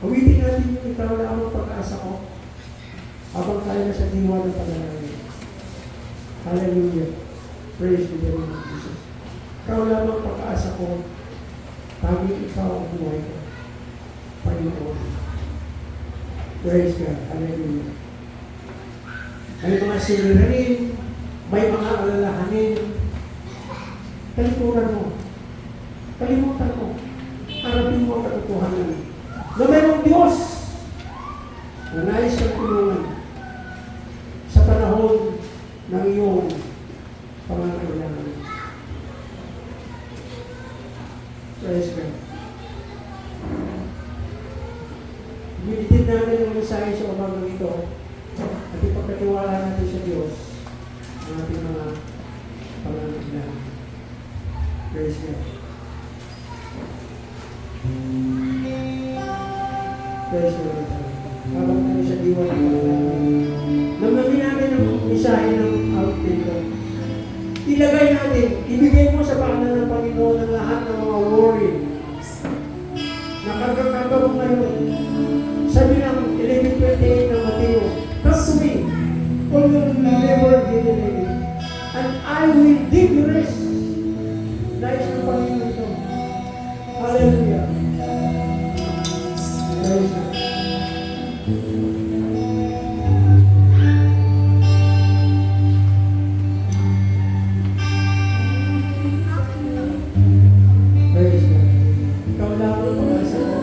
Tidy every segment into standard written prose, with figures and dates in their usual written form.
Awitin natin yung ikaw na ang pag-asa ko habang tayo na sa diwa ng panalangin. Hallelujah. Praise the name of Jesus. Ikaw lamang pag-asa ko, tanging ikaw ang buhay ko. Panginoon. Praise God. Hallelujah. May mga siliranin, may mga alalahanin. Kalimutan mo. Kalimutan mo. Harapin mo ang katotohanan na mayroong Diyos na nais kang tulungan sa panahon ng iyong pangangailangan. Praise God. Binitid natin ang mensahe sa umagang ito at ipagkatiwala natin sa Diyos ang ating mga pangangailangan. Praise God. Praise God. Habang tayo sa diwa ng pangangailangan. Namnamin natin ang mensahe ng outfit. Ilagay natin, ibigay mo sa paanan ng Panginoon ang lahat ng mga worry na karga-karga mo ngayon. Sabi ng 11:28 ng Mateo, come to me, all your labor and heavy, and I will give you rest. Nais ng Panginoon ito. Hallelujah. Praise God. Praise God. Ikaw lang ang pag-asa ko.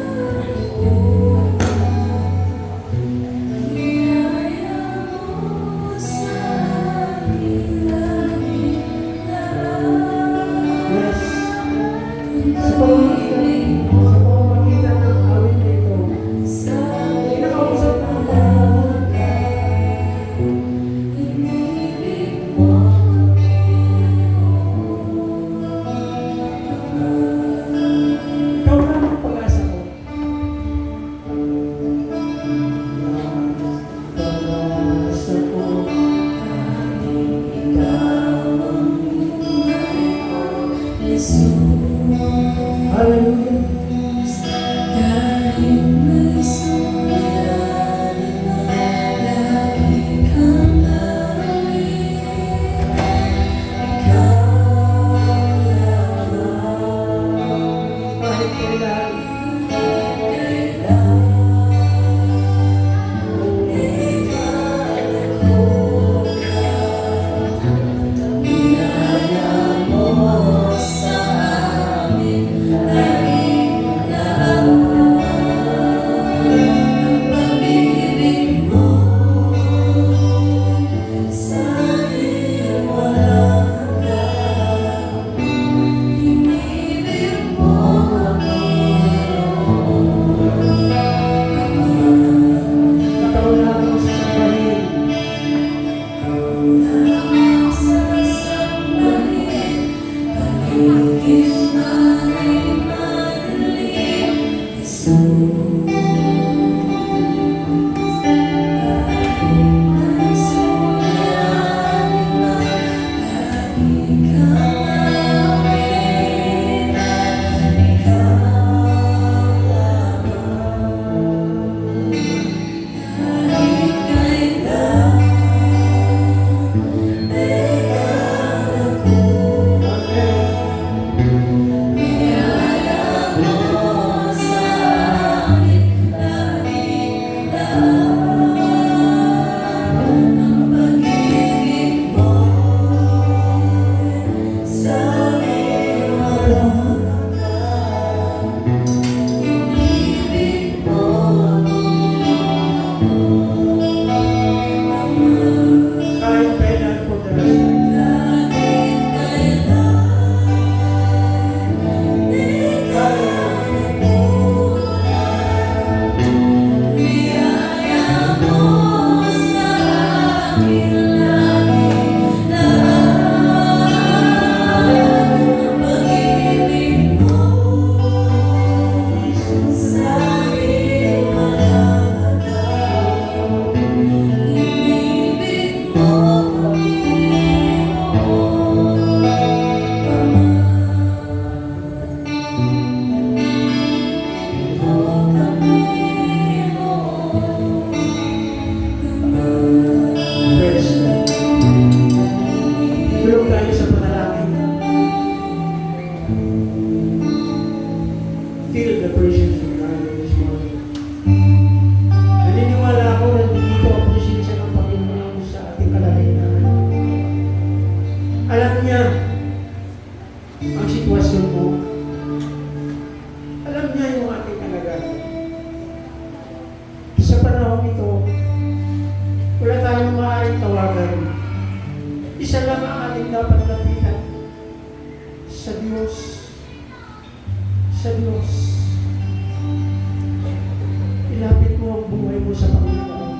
sa panahon ito, wala tayong maaaring tawagan. Isa lang ang ating dapat lapitan. Sa Diyos. Sa Diyos. Ilapit mo ang buhay mo sa Panginoon.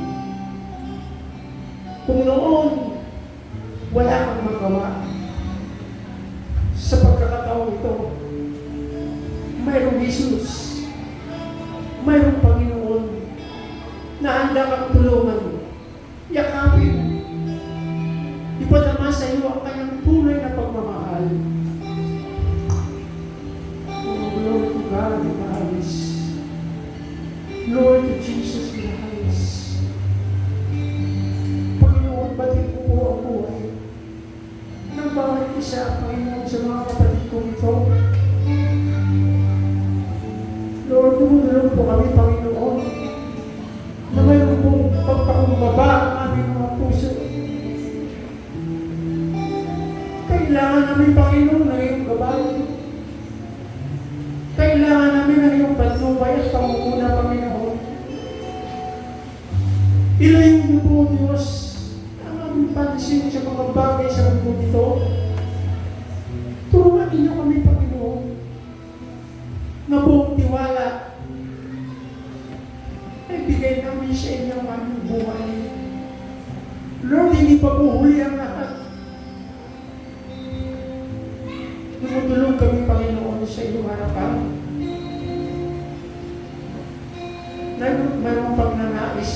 Kung noon, wala kang magawa, sa pagkakataon ito, mayroong Jesus, mayroong Panginoon, na handa kang tulungan, yakapin, ipadama sa iyo ang kanyang tunay na pagmamahal. Oh, glory to God in the highest. Glory to Jesus in the highest. Panginoon, batid mo po ang buhay ng bawat isa, Panginoon, sa mga kapatid ko ito. Lord, tumutulong po kami, Panginoon, na mayroon pong pagpakumbaba ang aming mga puso. Kailangan namin, Panginoon, ng iyong gabay. Kailangan namin ng iyong patnubay at pangunguna, Panginoon. Ilayo niyo po, Diyos, ang aming pansin sa mga bagay sa mundo nito. Turuan niyo kami, Panginoon, na buong tiwala ay bigay namin sa inyo ang aming buhay. Lord, hindi pa po huli ang lahat. Tumutulong kami, Panginoon, sa iyong harapan. Mayroong pagnanais.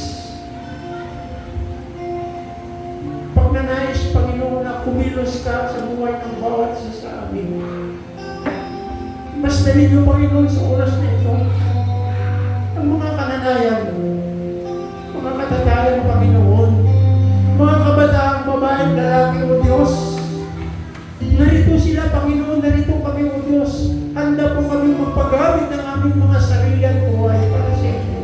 Pagnanais, Panginoon, na kumilos ka sa buhay ng bawat isa sa amin. Mas dali niyo, Panginoon, sa oras na ito, ang mga kananayan, mga katatayan, Panginoon, mga kabataang babaeng lalaki, O Diyos, narito sila, Panginoon, narito kami, O Diyos, handa po kami magpagamit ng aming mga sarili at buhay para sa inyo.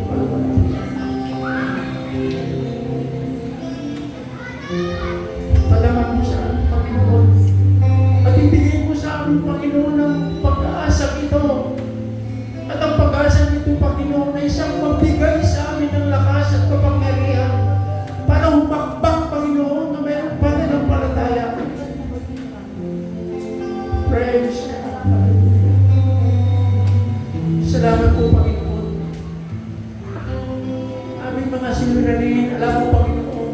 Palaman mo sa aming Panginoon, at ibigay mo sa aming Panginoon ang pag-aasang ito. At ang pag-asa nito, Panginoon, ay isang magbigay sa amin ng lakas at kapangyarihan para humakbang, Panginoon, na mayroong pananampalataya. Praise God. Salamat po, Panginoon. Aming mga sinungaling, alam mo, Panginoon,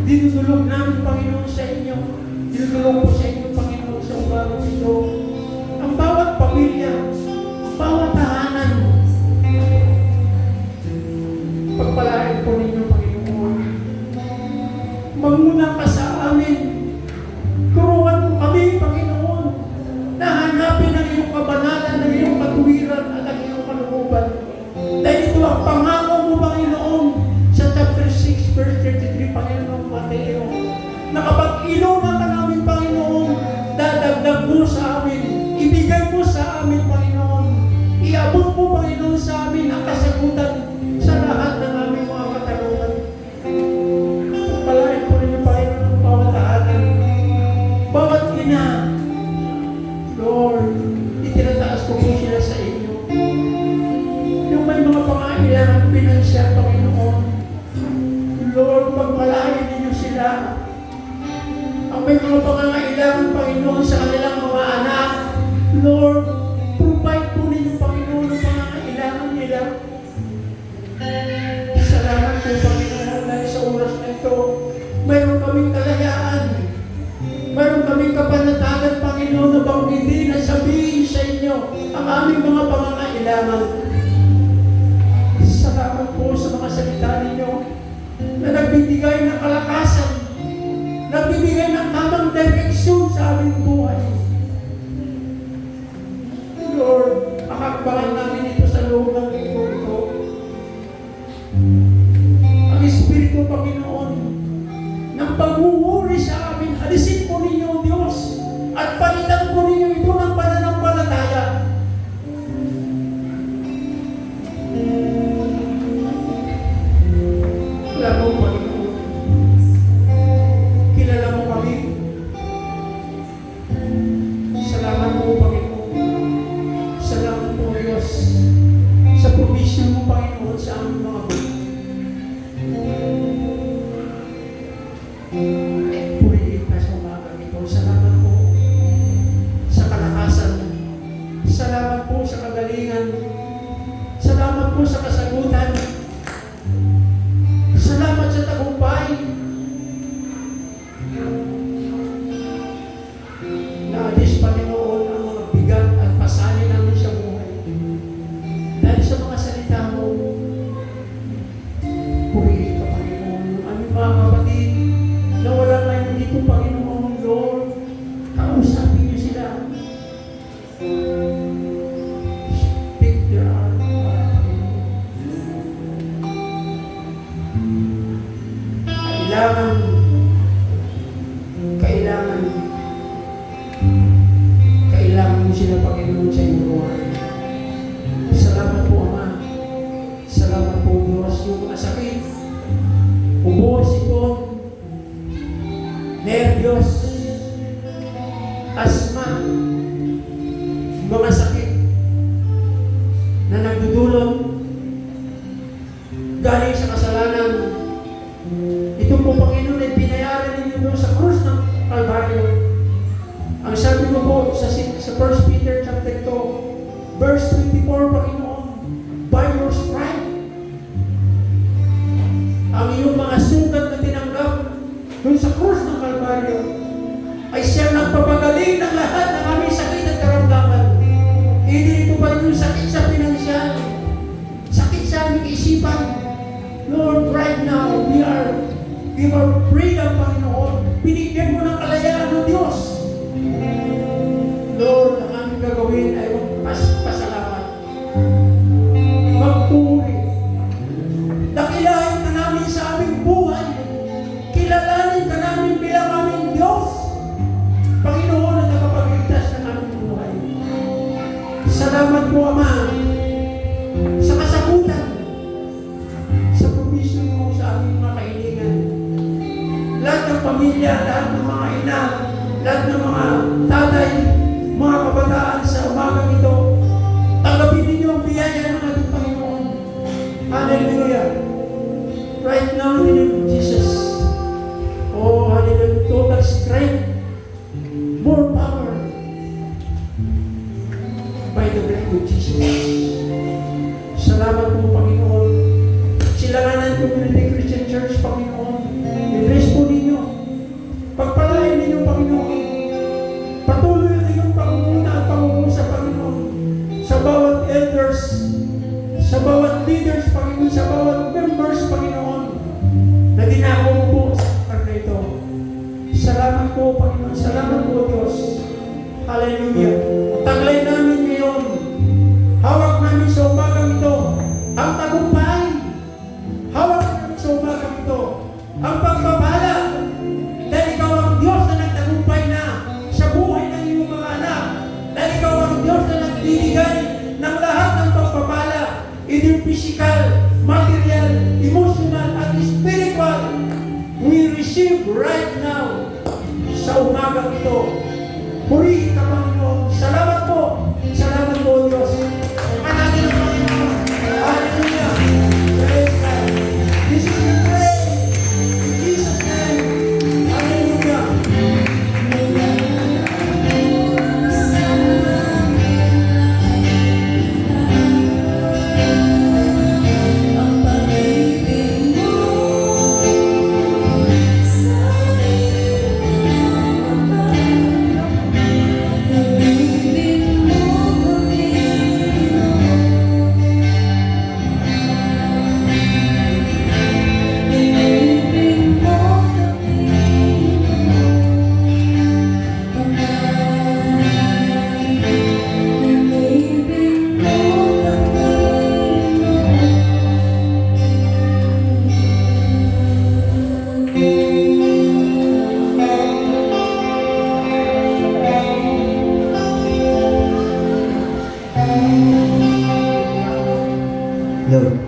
dinudulog namin, Panginoon, sa inyo. Dinudulog po sa inyo, Panginoon, sa umaga ito. Ang bawat pamilya, bawat tahanan, pagpalain po ninyo, Panginoon. Manguna ka sa amin. Turuan mo kami, Panginoon, na hanapin ang iyong kabanalan, ang iyong katuwiran at ang iyong kalooban. Dahil ito ang pangako mo, Panginoon, sa chapter 6, verse 33, Panginoon Mateo, na kapag inuman ka namin, Panginoon, dadagdag mo sa amin, ibigay mo sa amin, Panginoon, iabot mo, Panginoon, sa amin ang kasagutan sa lahat ng aming mga katanungan. Pagpalain po ninyo, Panginoon, ang bawat tahanan, bawat ina. Lord, itinataas ko po sila sa inyo. Yung may mga pangailangan pinansyal, Panginoon, Lord, pagpalain ninyo sila. Ang may mga pangailangan, Panginoon, sa kanilang mga anak, Lord, provide po ninyo, Panginoon, ang pangailangan nila. Salamat po, Panginoon, dahil sa oras na ito, mayroon kaming kalayaan. Mayroon kaming kapanatagan, Panginoon, na banggitin na sabihin sa inyo ang aming mga pangangailangan. Salamat po sa mga salita ninyo na nagbibigay ng kalakasan, nagbibigay ng tamang direksyon sa aming buhay. Lord, akakbangan namin ito sa loob ng linggo ito. Ang Espiritu, Panginoon, ng pag-uuri sa amin, alisin po ninyo, Diyos, at palitan po ninyo ito ng pananampalataya. Wala mo, Panginoon. kasagutan. Salamat sa tagumpay. Naalis, Panginoon, ang mga bigat at pasanin namin sa buhay. Dahil sa mga salita mo, purihin ka, Panginoon. Yung aming mga kapatid na wala ngayon dito, Panginoon, Lord, kausapin niyo sila. Speak their heart, Panginoon. Kailangan mo sila, Panginoon, sa iyong buhay. Salamat po, Ama. Salamat po, Diyos, yung mga sakit, ubo, sipon, nervyos, asma, mga sakit na nagdudulot galing sa kasalanan. Ito po, Panginoon, ay binayaran ninyo doon sa krus ng Kalbaryo. Ang sabi mo po sa 1 Peter chapter 2, verse 24, Panginoon, by your stripe, ang iyong mga sugat na tinanggap doon sa krus ng Kalbaryo, ay siya nagpapagaling ng lahat ng aming sakit at karamdaman. Hindi ito pa yung sakit sa pinansyal, sakit sa aming isipan. Lord, right now, we are freedom, Panginoon. Binigyan mo ng kalayaan ng Diyos. Lord, ang aming gagawin ay magpasalamat. Magpuri. Dakilahin ka namin sa aming buhay. Kilalanin ka namin bilang aming Diyos. Panginoon na nakapagligtas ng aming buhay. Salamat po, Ama, sa kasagutan, sa provision mo sa aming mga kahilingan. Lahat ng pamilya, lahat ng mga ina, lahat ng mga tatay, mga kabataan sa umagang ito, tanggapin ninyo ang biyaya ng ating Panginoon. Hallelujah. Right now, in the name of Jesus. Oh, hallelujah. Total strength. More power. By the blood of Jesus. Salamat po, Panginoon. Silanganan Community Christian Church, Panginoon. I-bless po ninyo. Pagpalain ninyo, Panginoon. Patuloy ninyong pangunguna at pangungusap, Panginoon, sa bawat elders, sa bawat leaders, Panginoon, sa bawat members, Panginoon, na dinako mo po sa lugar na ito. Salamat po, Panginoon. Salamat po, Diyos. Hallelujah. Taglay namin ngayon. Hawak namin sa umagang ito ang tagumpay. Hawak namin sa umagang ito ang pagpapala. Dahil ikaw ang Diyos na nagtagumpay na sa buhay ng iyong mga anak. Dahil ikaw ang Diyos na nagbibigay ng lahat ng pagpapala, either physical, material, emotional, at spiritual. We receive right now sa umagang ito. Purihin ka, Panginoon. Salamat po. Salamat po, Diyos. Managin ang Panginoon. Hallelujah. Praise God. This is your prayer. In Jesus' name. Hallelujah. Lord,